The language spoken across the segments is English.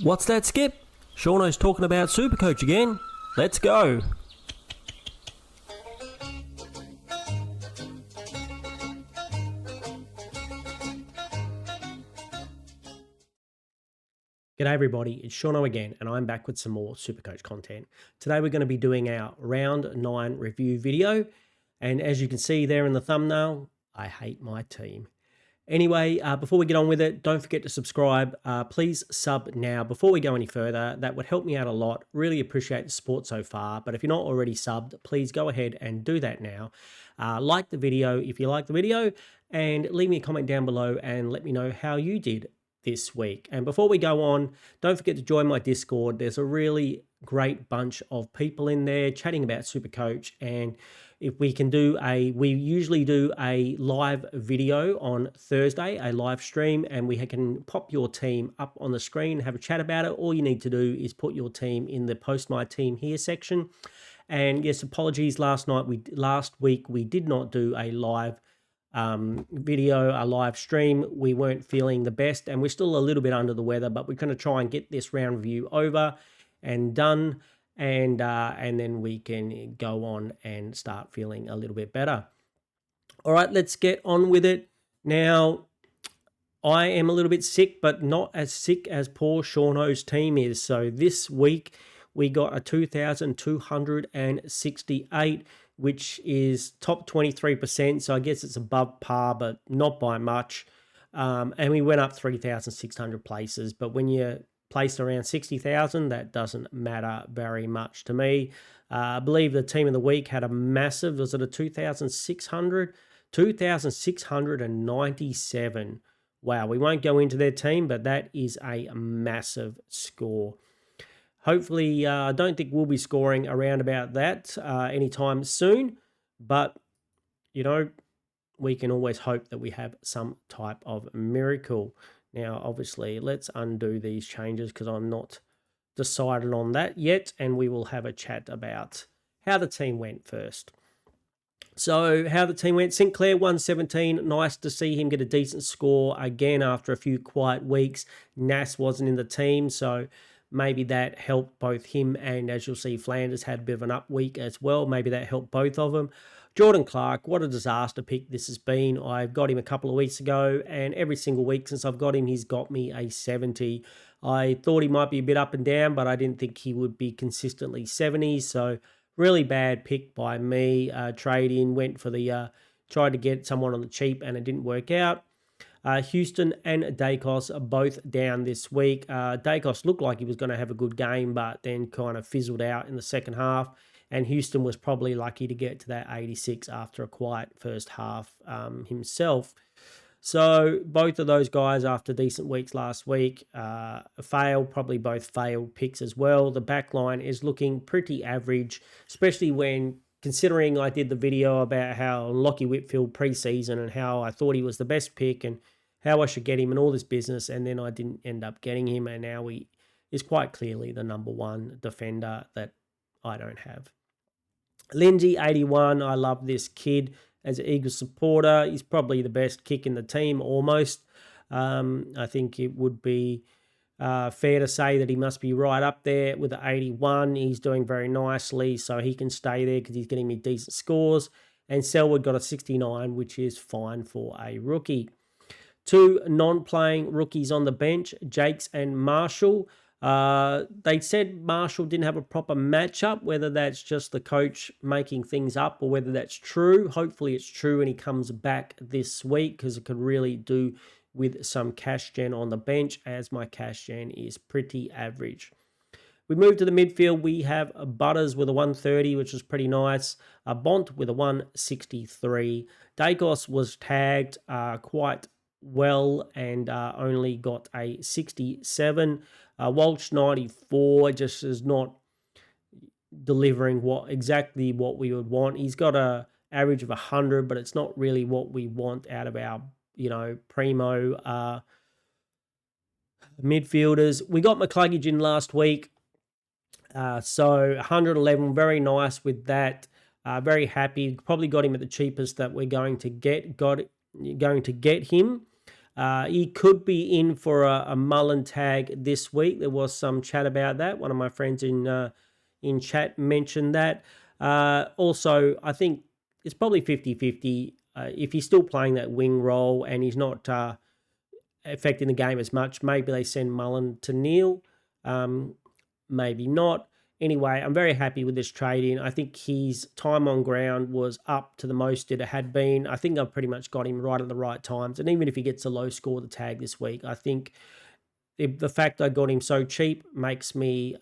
What's that, Skip? Shauno's talking about Supercoach again. Let's go. G'day everybody, it's Shauno again, and I'm back with some more Supercoach content. Today we're going to be doing our Round 9 review video, and as you can see there in the thumbnail, I hate my team. Anyway, before we get on with it, don't forget to subscribe. Please sub now before we go any further. That would help me out a lot. Really appreciate the support so far, but if you're not already subbed, please go ahead and do that now. Like the video if you like the video, and leave me a comment down below and let me know how you did this week. And before we go on, don't forget to join my Discord. There's a really great bunch of people in there chatting about Supercoach, and if we can do we usually do a live video on Thursday, a live stream, and we can pop your team up on the screen, have a chat about it. All you need to do is put your team in the post my team here section. And yes, apologies, last week we did not do a live video, a live stream. We weren't feeling the best, and we're still a little bit under the weather, but we're going to try and get this round review over and done, and then we can go on and start feeling a little bit better. All right, let's get on with it. Now, I am a little bit sick, but not as sick as poor Shauno's team is. So this week we got a 2,268, which is top 23%. So I guess it's above par, but not by much. And we went up 3,600 places. But when you placed around 60,000, that doesn't matter very much to me. I believe the team of the week had a massive, was it a 2,600? 2,697. Wow, we won't go into their team, but that is a massive score. Hopefully, I don't think we'll be scoring around about that anytime soon, but, you know, we can always hope that we have some type of miracle. Now, obviously, let's undo these changes because I'm not decided on that yet, and we will have a chat about how the team went first. So, how the team went, Sinclair 117, nice to see him get a decent score again after a few quiet weeks. Nas wasn't in the team, so maybe that helped both him and, as you'll see, Flanders had a bit of an up week as well. Maybe that helped both of them. Jordan Clark, what a disaster pick this has been. I got him a couple of weeks ago, and every single week since I've got him, he's got me a 70. I thought he might be a bit up and down, but I didn't think he would be consistently 70s. So really bad pick by me. Trade in, went for tried to get someone on the cheap, and it didn't work out. Houston and Dacos are both down this week. Dacos looked like he was going to have a good game, but then kind of fizzled out in the second half. And Houston was probably lucky to get to that 86 after a quiet first half himself. So both of those guys, after decent weeks last week, probably both failed picks as well. The back line is looking pretty average, especially when considering I did the video about how Lockie Whitfield preseason and how I thought he was the best pick and how I should get him and all this business, and then I didn't end up getting him, and now he is quite clearly the number one defender that I don't have. Lindsay, 81, I love this kid as an Eagles supporter. He's probably the best kick in the team, almost. I think it would be fair to say that he must be right up there with the 81. He's doing very nicely, so he can stay there because he's getting me decent scores. And Selwood got a 69, which is fine for a rookie. Two non-playing rookies on the bench, Jakes and Marshall. They said Marshall didn't have a proper matchup, whether that's just the coach making things up or whether that's true. Hopefully it's true and he comes back this week because it could really do with some cash gen on the bench, as my cash gen is pretty average. We move to the midfield. We have Butters with a 130, which is pretty nice. Bont with a 163. Dacos was tagged quite well and only got a 67. Walsh 94 just is not delivering exactly what we would want. He's got a average of 100, but it's not really what we want out of our primo midfielders. We got McCluggage in last week, so 111, very nice with that. Very happy. Probably got him at the cheapest that we're going to get him. He could be in for a Mullen tag this week. There was some chat about that. One of my friends in chat mentioned that. Also, I think it's probably 50-50. If he's still playing that wing role and he's not affecting the game as much, maybe they send Mullen to Neil. Maybe not. Anyway, I'm very happy with this trade in. I think his time on ground was up to the most it had been. I think I've pretty much got him right at the right times. And even if he gets a low score the tag this week, I think the fact I got him so cheap makes me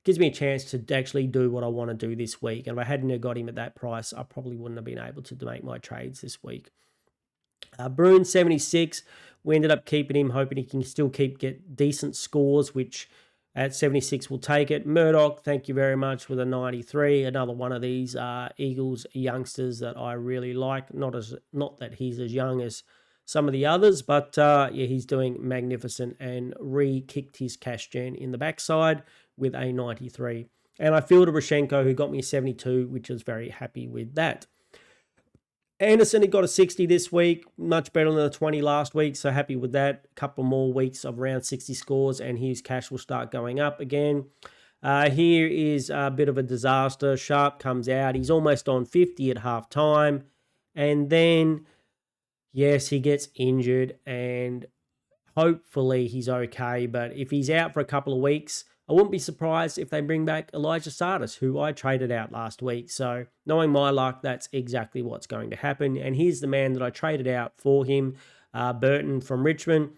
gives me a chance to actually do what I want to do this week. And if I hadn't got him at that price, I probably wouldn't have been able to make my trades this week. Bruin 76, we ended up keeping him, hoping he can still get decent scores, which at 76 will take it. Murdoch, thank you very much with a 93. Another one of these Eagles youngsters that I really like. Not that he's as young as some of the others, but yeah, he's doing magnificent and re-kicked his cash gen in the backside with a 93. And I fielded Rashenko, who got me a 72, which is very happy with that. Anderson, he got a 60 this week, much better than the 20 last week, so happy with that. A couple more weeks of around 60 scores, and his cash will start going up again. Here is a bit of a disaster. Sharp comes out. He's almost on 50 at half time, and then, yes, he gets injured, and hopefully he's okay, but if he's out for a couple of weeks, I wouldn't be surprised if they bring back Elijah Sardis, who I traded out last week. So knowing my luck, that's exactly what's going to happen. And here's the man that I traded out for him, Burton from Richmond,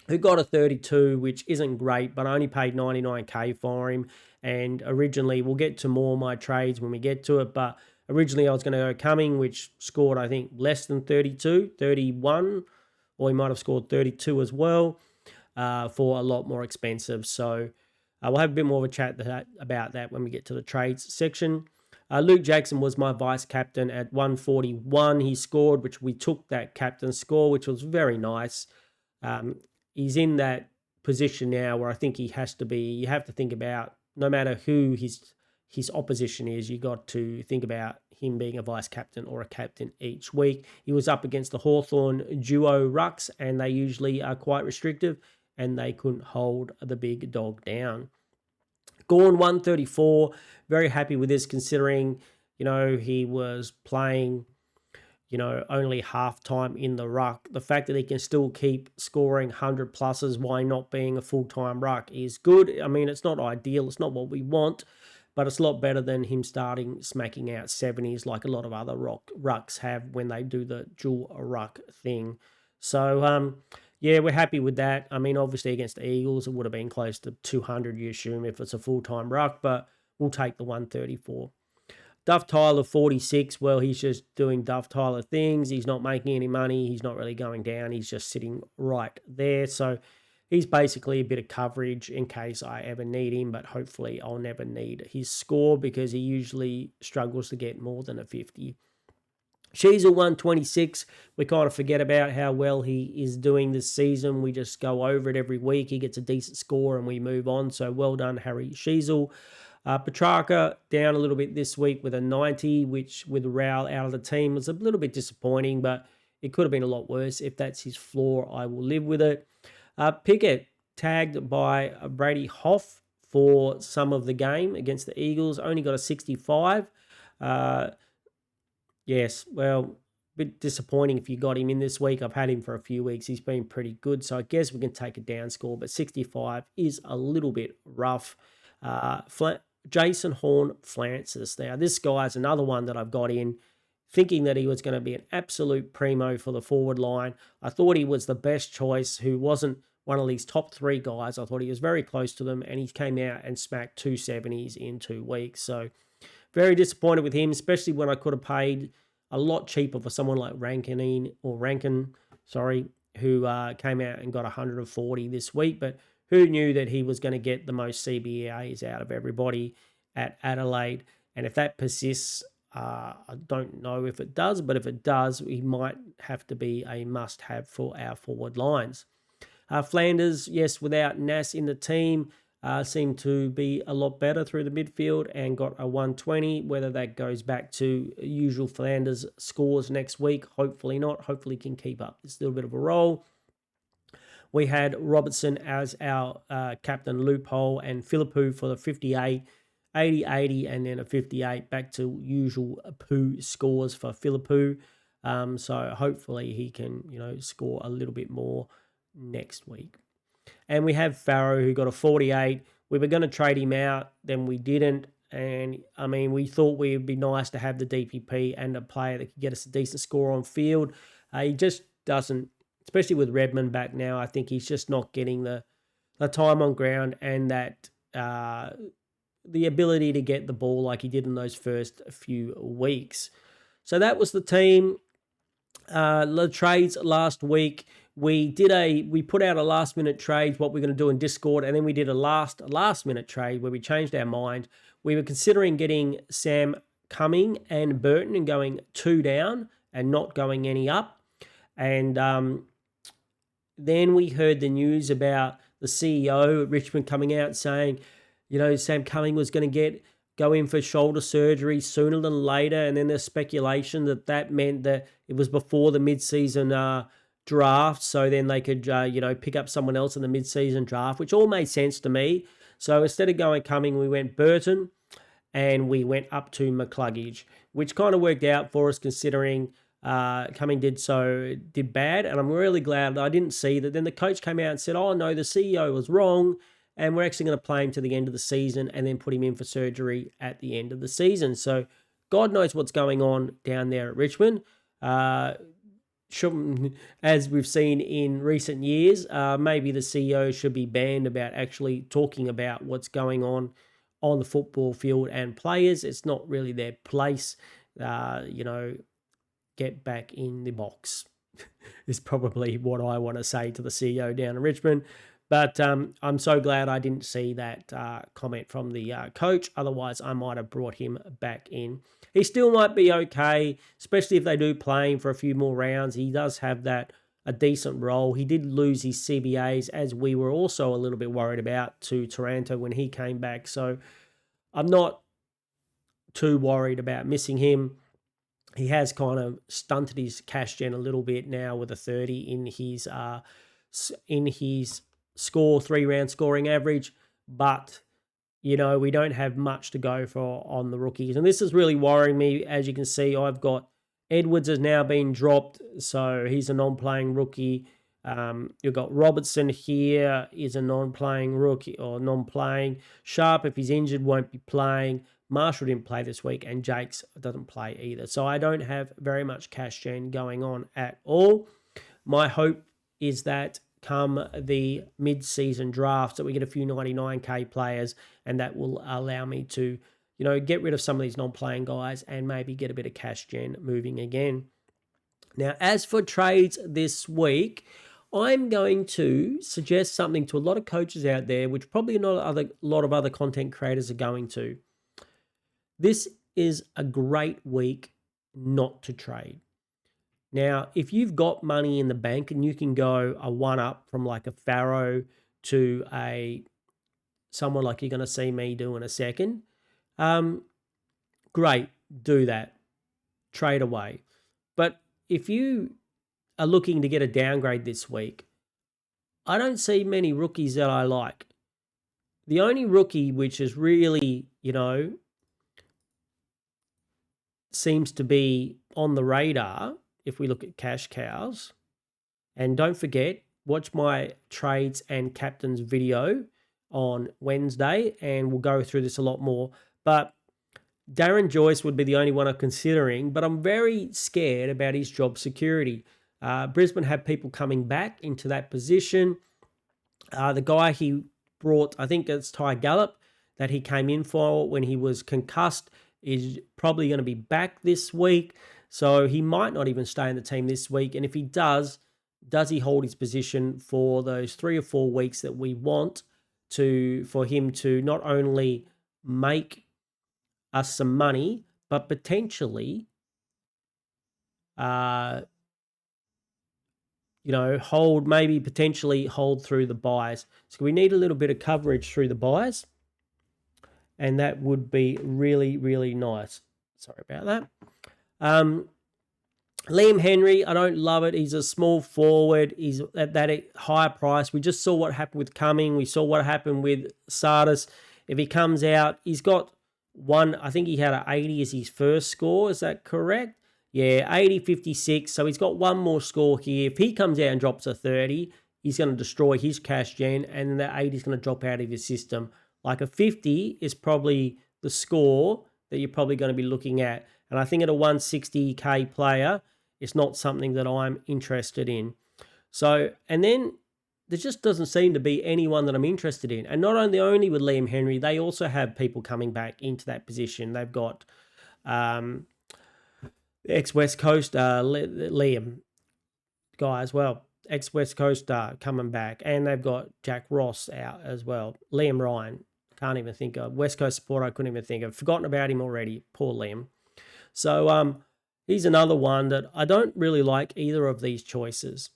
who got a 32, which isn't great, but I only paid 99k for him. And originally, we'll get to more of my trades when we get to it, but originally I was going to go Cumming, which scored, I think, less than 32, 31, or he might have scored 32 as well, for a lot more expensive. So we'll have a bit more of a chat about that when we get to the trades section. Luke Jackson was my vice captain at 141. He scored, which we took that captain score, which was very nice. He's in that position now where I think he has to be. You have to think about, no matter who his opposition is, you got to think about him being a vice captain or a captain each week. He was up against the Hawthorn duo rucks, and they usually are quite restrictive, and they couldn't hold the big dog down. Gawn 134, very happy with this considering, he was playing, only half time in the ruck. The fact that he can still keep scoring 100 pluses while not being a full-time ruck is good. I mean, it's not ideal. It's not what we want, but it's a lot better than him starting smacking out 70s like a lot of other rucks have when they do the dual ruck thing. So, yeah, we're happy with that. I mean, obviously against the Eagles, it would have been close to 200, you assume, if it's a full-time ruck, but we'll take the 134. Duff Tyler, 46. Well, he's just doing Duff Tyler things. He's not making any money. He's not really going down. He's just sitting right there. So he's basically a bit of coverage in case I ever need him, but hopefully I'll never need his score because he usually struggles to get more than a 50. She's a 126. We kind of forget about how well he is doing this season. We just go over it every week. He gets a decent score and we move on. So well done, Harry Sheasel. Petrarca down a little bit this week with a 90, which with Rowell out of the team was a little bit disappointing, but it could have been a lot worse. If that's his floor, I will live with it. Pickett tagged by Brady Hoff for some of the game against the Eagles. Only got a 65. Yes, well, a bit disappointing if you got him in this week. I've had him for a few weeks. He's been pretty good, so I guess we can take a down score, but 65 is a little bit rough. Jason Horne-Francis. Now, this guy's another one that I've got in, thinking that he was going to be an absolute primo for the forward line. I thought he was the best choice, who wasn't one of these top three guys. I thought he was very close to them, and he came out and smacked 270s in 2 weeks. So very disappointed with him, especially when I could have paid a lot cheaper for someone like Rankin, who came out and got 140 this week. But who knew that he was going to get the most CBAs out of everybody at Adelaide? And if that persists, I don't know if it does, but if it does, he might have to be a must-have for our forward lines. Flanders, yes, without Nas in the team, seemed to be a lot better through the midfield and got a 120. Whether that goes back to usual Flanders scores next week, hopefully not. Hopefully can keep up this little bit of a roll. We had Robertson as our captain loophole and Philippou for the 58, 80, 80, and then a 58 back to usual poo scores for Philippou. So hopefully he can, score a little bit more next week. And we have Farrow who got a 48. We were going to trade him out, then we didn't. And I mean, we thought it would be nice to have the DPP and a player that could get us a decent score on field. He just doesn't, especially with Redmond back now. I think he's just not getting the time on ground and that the ability to get the ball like he did in those first few weeks. So that was the team. The trades last week. We put out a last minute trade, what we're going to do in Discord, and then we did a last minute trade where we changed our mind. We were considering getting Sam Cumming and Burton and going 2 down and not going any up. And then we heard the news about the CEO at Richmond coming out saying, Sam Cumming was going to go in for shoulder surgery sooner than later. And then there's speculation that meant that it was before the mid-season draft. So then they could, pick up someone else in the mid-season draft, which all made sense to me. So instead of going Cumming, we went Burton and we went up to McCluggage, which kind of worked out for us considering Cumming did bad. And I'm really glad that I didn't see that. Then the coach came out and said, oh, no, the CEO was wrong. And we're actually going to play him to the end of the season and then put him in for surgery at the end of the season. So God knows what's going on down there at Richmond. As we've seen in recent years, maybe the CEO should be banned about actually talking about what's going on the football field and players. It's not really their place. Get back in the box is probably what I want to say to the CEO down in Richmond. But I'm so glad I didn't see that comment from the coach. Otherwise, I might have brought him back in. He still might be okay, especially if they do play him for a few more rounds. He does have a decent role. He did lose his CBAs, as we were also a little bit worried about, to Taranto when he came back. So I'm not too worried about missing him. He has kind of stunted his cash gen a little bit now with a 30 in his score, 3-round scoring average, but we don't have much to go for on the rookies. And this is really worrying me. As you can see, I've got Edwards has now been dropped, so he's a non-playing rookie. You've got Robertson here is a non-playing rookie or non-playing. Sharp, if he's injured, won't be playing. Marshall didn't play this week, and Jakes doesn't play either. So I don't have very much cash gen going on at all. My hope is that come the mid-season drafts that we get a few 99k players, and that will allow me to, get rid of some of these non-playing guys and maybe get a bit of cash gen moving again. Now, as for trades this week, I'm going to suggest something to a lot of coaches out there, which probably not a lot of other content creators are going to. This is a great week not to trade. Now, if you've got money in the bank and you can go a 1-up from like a Farrow to someone like you're going to see me do in a second, great, do that. Trade away. But if you are looking to get a downgrade this week, I don't see many rookies that I like. The only rookie which is really, seems to be on the radar, if we look at cash cows, and don't forget, watch my trades and captains video on Wednesday, and we'll go through this a lot more. But Darren Joyce would be the only one I'm considering, but I'm very scared about his job security. Brisbane have people coming back into that position. The guy he brought, I think it's Ty Gallup, that he came in for when he was concussed, is probably going to be back this week. So he might not even stay in the team this week. And if he does he hold his position for those 3 or 4 weeks that we want for him to not only make us some money, but potentially, potentially hold through the buys. So we need a little bit of coverage through the buys, and that would be really, really nice. Sorry about that. Liam Henry, I don't love it. He's a small forward. He's at that higher price. We just saw what happened with Cumming. We saw what happened with Sardis. If he comes out, he's got one, I think he had an 80 as his first score. Is that correct? Yeah, 80, 56. So he's got one more score here. If he comes out and drops a 30, he's going to destroy his cash gen, and then that 80 is going to drop out of his system. Like a 50 is probably the score that you're probably going to be looking at. And I think at a 160k player, it's not something that I'm interested in. So, and then there just doesn't seem to be anyone that I'm interested in. And not only with Liam Henry, they also have people coming back into that position. They've got ex-West Coast Liam guy as well. Ex-West Coast coming back. And they've got Jack Ross out as well. Liam Ryan, can't even think of. West Coast Sport, I couldn't even think of. Forgotten about him already. Poor Liam. So he's another one that I don't really like either of these choices.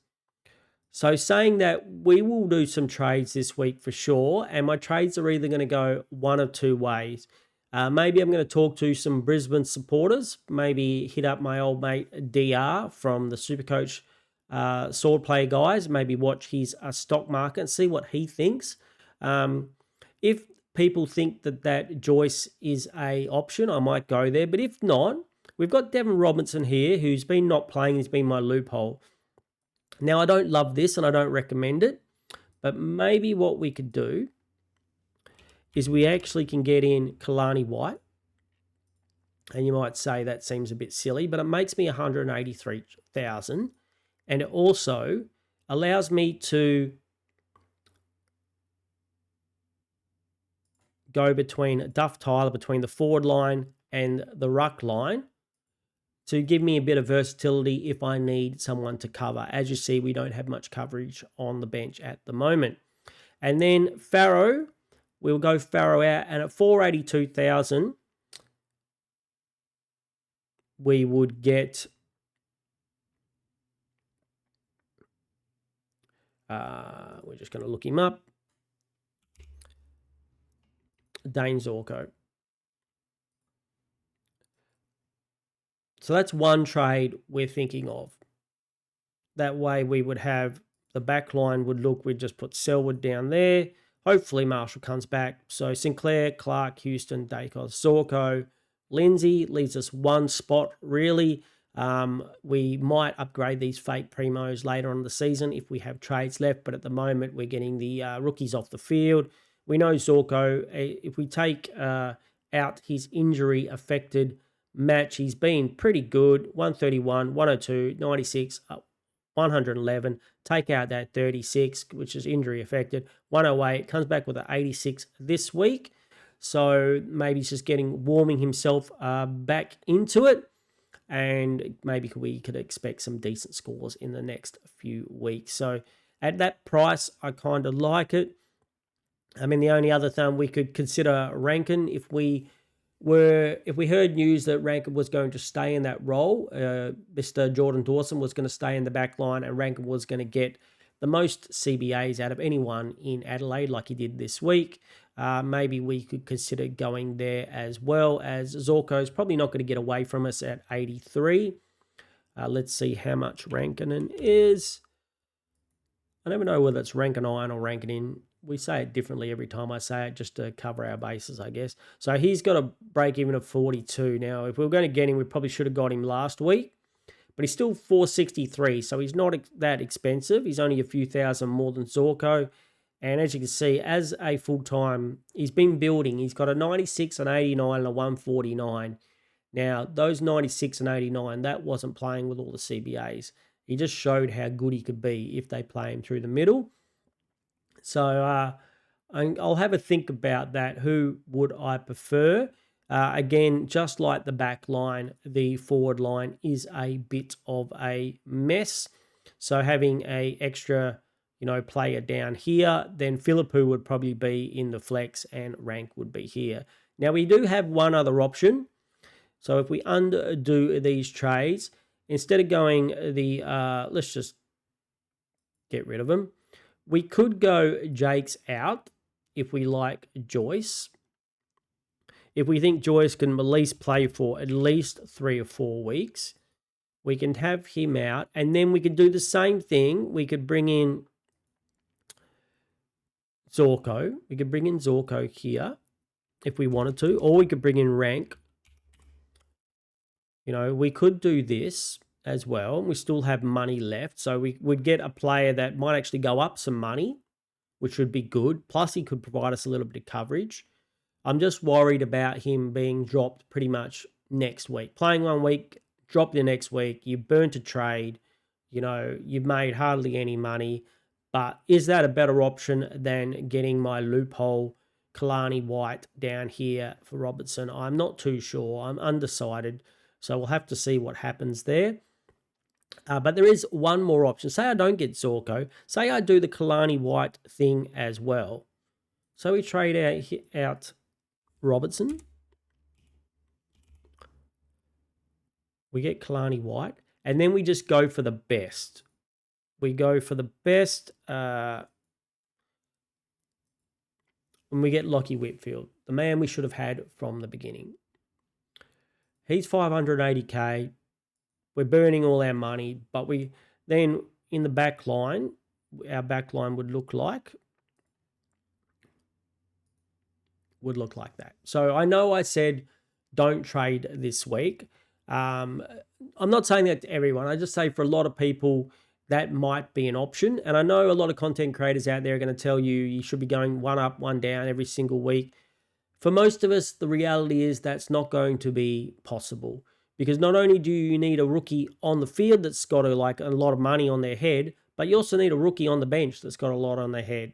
So saying that, we will do some trades this week for sure, and my trades are either going to go one of two ways. Maybe I'm going to talk to some Brisbane supporters, maybe hit up my old mate DR from the Supercoach sword play guys, maybe watch his stock market and see what he thinks. If people think that Joyce is a option, I might go there, but if not, we've got Devon Robinson here, who's been not playing. He's been my loophole. Now, I don't love this and I don't recommend it, but maybe what we could do is we actually can get in Kalani White. And you might say that seems a bit silly, but it makes me 183,000. And it also allows me to go between Duff Tyler, between the forward line and the ruck line, to give me a bit of versatility if I need someone to cover. As you see, we don't have much coverage on the bench at the moment. And then Farrow, we'll go Farrow out, and at 482,000, we would get we're just going to look him up. Dane Zorko. So that's one trade we're thinking of. That way we would have the back line would look, we'd just put Selwood down there. Hopefully Marshall comes back. So Sinclair, Clark, Houston, Dacos, Zorko, Lindsay leaves us one spot really. We might upgrade these fake primos later on in the season if we have trades left, but at the moment we're getting the rookies off the field. We know Zorko, if we take out his injury-affected match, he's been pretty good. 131, 102, 96, 111. Take out that 36, which is injury-affected. 108, comes back with an 86 this week. So maybe he's just warming himself back into it. And maybe we could expect some decent scores in the next few weeks. So at that price, I kind of like it. I mean, the only other thing we could consider Rankin if we heard news that Rankin was going to stay in that role, Mr. Jordan Dawson was going to stay in the back line, and Rankin was going to get the most CBAs out of anyone in Adelaide like he did this week. Maybe we could consider going there as well, as Zorko's probably not going to get away from us at 83. Let's see how much Rankin is. I never know whether it's Rankin Iron or Rankin In. We say it differently every time I say it, just to cover our bases, I guess. So he's got a break even of 42. Now, if we were going to get him, we probably should have got him last week. But he's still 463, so he's not that expensive. He's only a few thousand more than Zorko. And as you can see, as a full-time, he's been building. He's got a 96, an 89, and a 149. Now, those 96 and 89, that wasn't playing with all the CBAs. He just showed how good he could be if they play him through the middle. So I'll have a think about that. Who would I prefer? Again, just like the back line, the forward line is a bit of a mess. So having a extra, player down here, then Philippou would probably be in the flex and Rank would be here. Now we do have one other option. So if we undo these trades, instead of going let's just get rid of them. We could go Jake's out if we like Joyce. If we think Joyce can at least play for at least 3 or 4 weeks, We can have him out, and then we could do the same thing. We could bring in Zorko. We could bring in Zorko here if we wanted to, or we could bring in Rank. We could do this as well. We still have money left, so we would get a player that might actually go up some money, which would be good. Plus, he could provide us a little bit of coverage. I'm just worried about him being dropped pretty much next week. Playing 1 week, drop the next week. You burnt a trade. You've made hardly any money. But is that a better option than getting my loophole Kalani White down here for Robertson? I'm not too sure. I'm undecided. So we'll have to see what happens there. But there is one more option. Say I don't get Zorko. Say I do the Kalani White thing as well. So we trade out Robertson. We get Kalani White. And then we just go for the best. We go for the best. And we get Lockie Whitfield, the man we should have had from the beginning. He's 580k. We're burning all our money, but we then in the back line, our back line would look like that. So I know I said don't trade this week. I'm not saying that to everyone. I just say for a lot of people that might be an option. And I know a lot of content creators out there are going to tell you should be going one up, one down every single week. For most of us, the reality is that's not going to be possible, because not only do you need a rookie on the field that's got a lot of money on their head, but you also need a rookie on the bench that's got a lot on their head.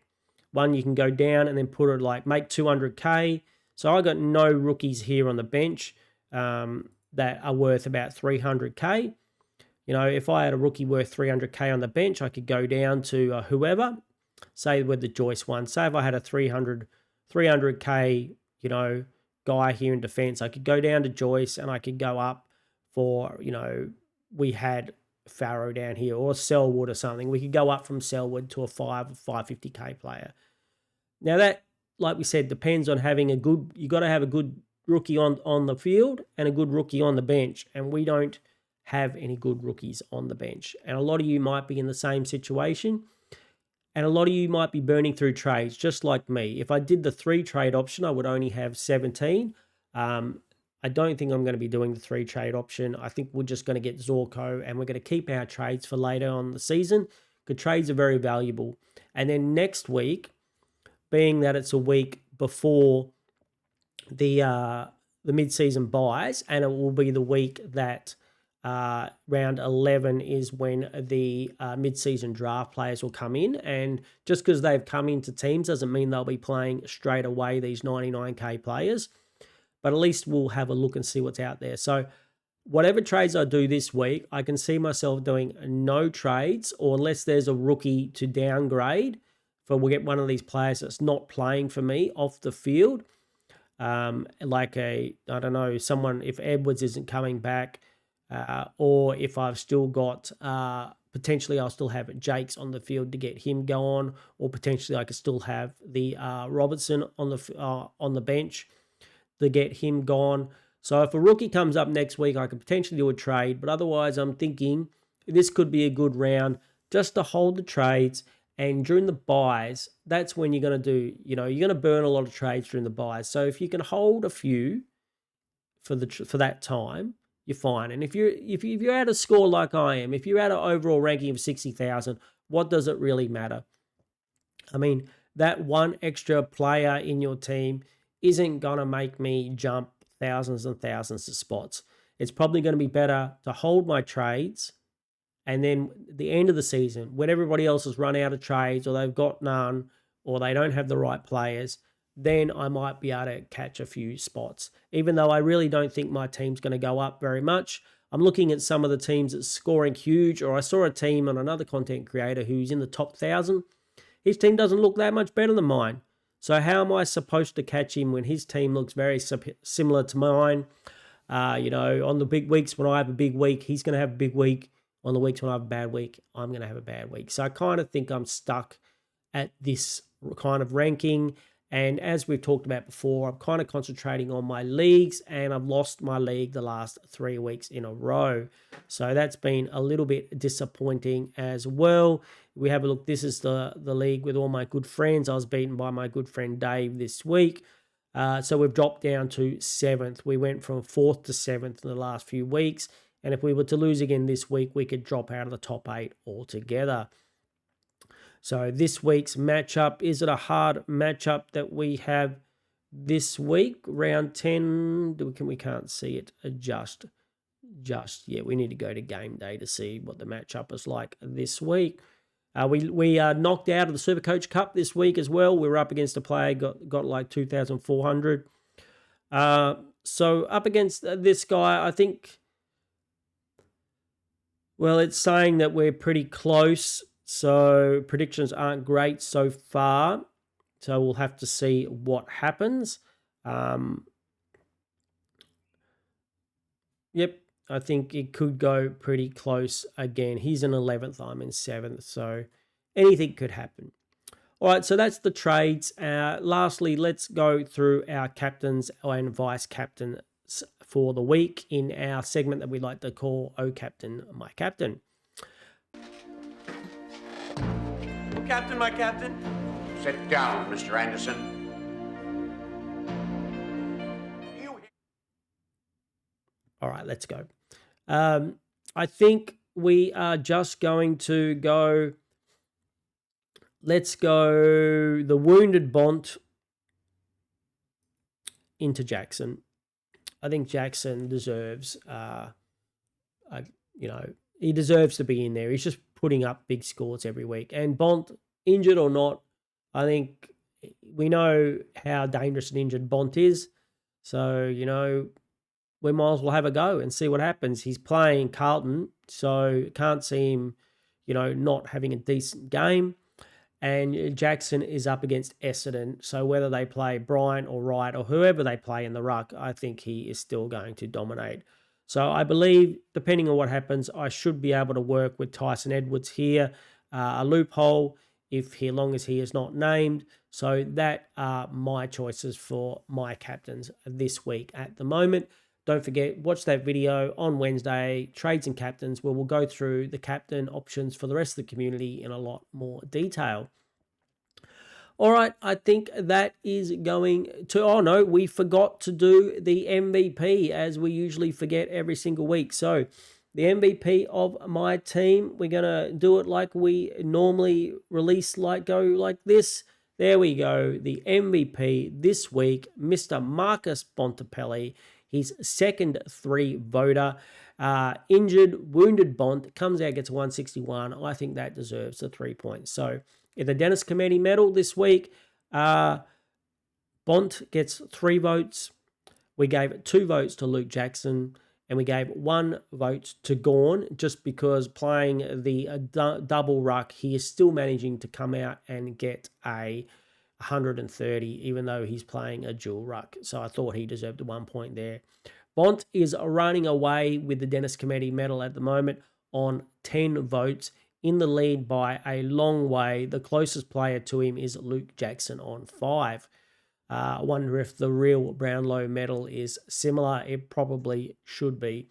One, you can go down and then put it make 200k. So I got no rookies here on the bench that are worth about 300k. If I had a rookie worth 300k on the bench, I could go down to whoever, say with the Joyce one. Say if I had a 300k, guy here in defense, I could go down to Joyce and I could go up for, we had Farrow down here or Selwood or something. We could go up from Selwood to a 550k player. Now that, like we said, depends on having you got to have a good rookie on the field and a good rookie on the bench. And we don't have any good rookies on the bench. And a lot of you might be in the same situation. And a lot of you might be burning through trades, just like me. If I did the 3 trade option, I would only have 17. I don't think I'm going to be doing the 3 trade option. I think we're just going to get Zorko, and we're going to keep our trades for later on the season, because trades are very valuable. And then next week, being that it's a week before the mid-season buys, and it will be the week that round 11 is when the mid-season draft players will come in. And just because they've come into teams doesn't mean they'll be playing straight away, these 99k players. But at least we'll have a look and see what's out there. So whatever trades I do this week, I can see myself doing no trades, or unless there's a rookie to downgrade, we'll get one of these players that's not playing for me off the field. Someone, if Edwards isn't coming back, or if I've still got, potentially I'll still have Jakes on the field to get him going, or potentially I could still have the Robertson on the bench to get him gone. So if a rookie comes up next week, I could potentially do a trade, but otherwise I'm thinking this could be a good round just to hold the trades. And during the buys, that's when you're going to do, you're going to burn a lot of trades during the buys. So if you can hold a few for that time, you're fine. And if you're at a score like I am, if you're at an overall ranking of 60,000, what does it really matter? I mean, that one extra player in your team isn't going to make me jump thousands and thousands of spots. It's probably going to be better to hold my trades, and then at the end of the season, when everybody else has run out of trades, or they've got none, or they don't have the right players, then I might be able to catch a few spots. Even though I really don't think my team's going to go up very much. I'm looking at some of the teams that's scoring huge, or I saw a team on another content creator who's in the top 1,000. His team doesn't look that much better than mine. So how am I supposed to catch him when his team looks very similar to mine? On the big weeks when I have a big week, he's going to have a big week. On the weeks when I have a bad week, I'm going to have a bad week. So I kind of think I'm stuck at this kind of ranking. And as we've talked about before, I'm kind of concentrating on my leagues, and I've lost my league the last 3 weeks in a row. So that's been a little bit disappointing as well. We have a look. This is the league with all my good friends. I was beaten by my good friend Dave this week. So we've dropped down to 7th. We went from 4th to 7th in the last few weeks. And if we were to lose again this week, we could drop out of the top 8 altogether. So this week's matchup, is it a hard matchup that we have this week? Round 10, we can't see it. Yeah, we need to go to game day to see what the matchup is like this week. We knocked out of the Supercoach Cup this week as well. We were up against a player, got like 2,400. So up against this guy, I think, well, it's saying that we're pretty close. So predictions aren't great so far. So we'll have to see what happens. Yep, I think it could go pretty close again. He's in 11th, I'm in 7th. So anything could happen. All right, so that's the trades. Lastly, let's go through our captains and vice captains for the week in our segment that we like to call Oh Captain, My Captain. Captain, my captain. Sit down, Mr. Anderson. All right, let's go. I think we are just going to go. Let's go the wounded Bont into Jackson. I think Jackson deserves, he deserves to be in there. He's just putting up big scores every week. And Bont, injured or not, I think we know how dangerous and injured Bont is. So, we might as well have a go and see what happens. He's playing Carlton, so can't see him, not having a decent game. And Jackson is up against Essendon. So whether they play Bryant or Wright or whoever they play in the ruck, I think he is still going to dominate. So I believe, depending on what happens, I should be able to work with Tyson Edwards here. A loophole, as long as he is not named. So that are my choices for my captains this week at the moment. Don't forget, watch that video on Wednesday, Trades and Captains, where we'll go through the captain options for the rest of the community in a lot more detail. All right, I think that is going to... Oh, no, we forgot to do the MVP, as we usually forget every single week. So the MVP of my team, we're going to do it like we normally release, go like this. There we go. The MVP this week, Mr. Marcus Bontempelli. He's second 3 voter. Injured, wounded Bont, comes out, gets 161. I think that deserves the 3 points. So in the Dennis Committee medal this week, Bont gets 3 votes. We gave 2 votes to Luke Jackson, and we gave 1 vote to Gawn, just because playing the double ruck, he is still managing to come out and get a 130, even though he's playing a dual ruck. So I thought he deserved a 1 point there. Bont is running away with the Dennis Committee medal at the moment on 10 votes, in the lead by a long way. The closest player to him is Luke Jackson on 5. I wonder if the real Brownlow medal is similar. It probably should be.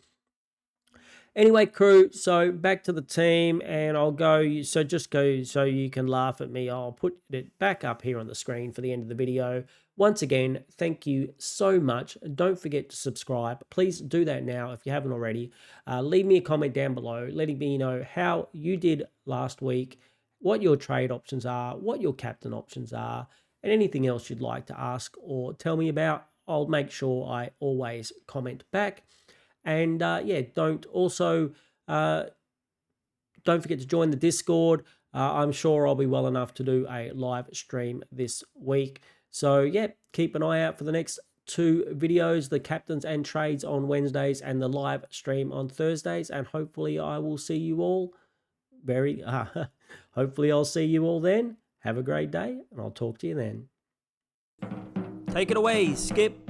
Anyway, crew, so back to the team, and I'll go, so just go so you can laugh at me. I'll put it back up here on the screen for the end of the video. Once again, thank you so much. Don't forget to subscribe. Please do that now if you haven't already. Leave me a comment down below letting me know how you did last week, what your trade options are, what your captain options are, and anything else you'd like to ask or tell me about. I'll make sure I always comment back. And don't forget to join the Discord. I'm sure I'll be well enough to do a live stream this week. So keep an eye out for the next 2 videos, the captains and trades on Wednesdays and the live stream on Thursdays. And hopefully I will see you all hopefully I'll see you all then. Have a great day, and I'll talk to you then. Take it away, Skip.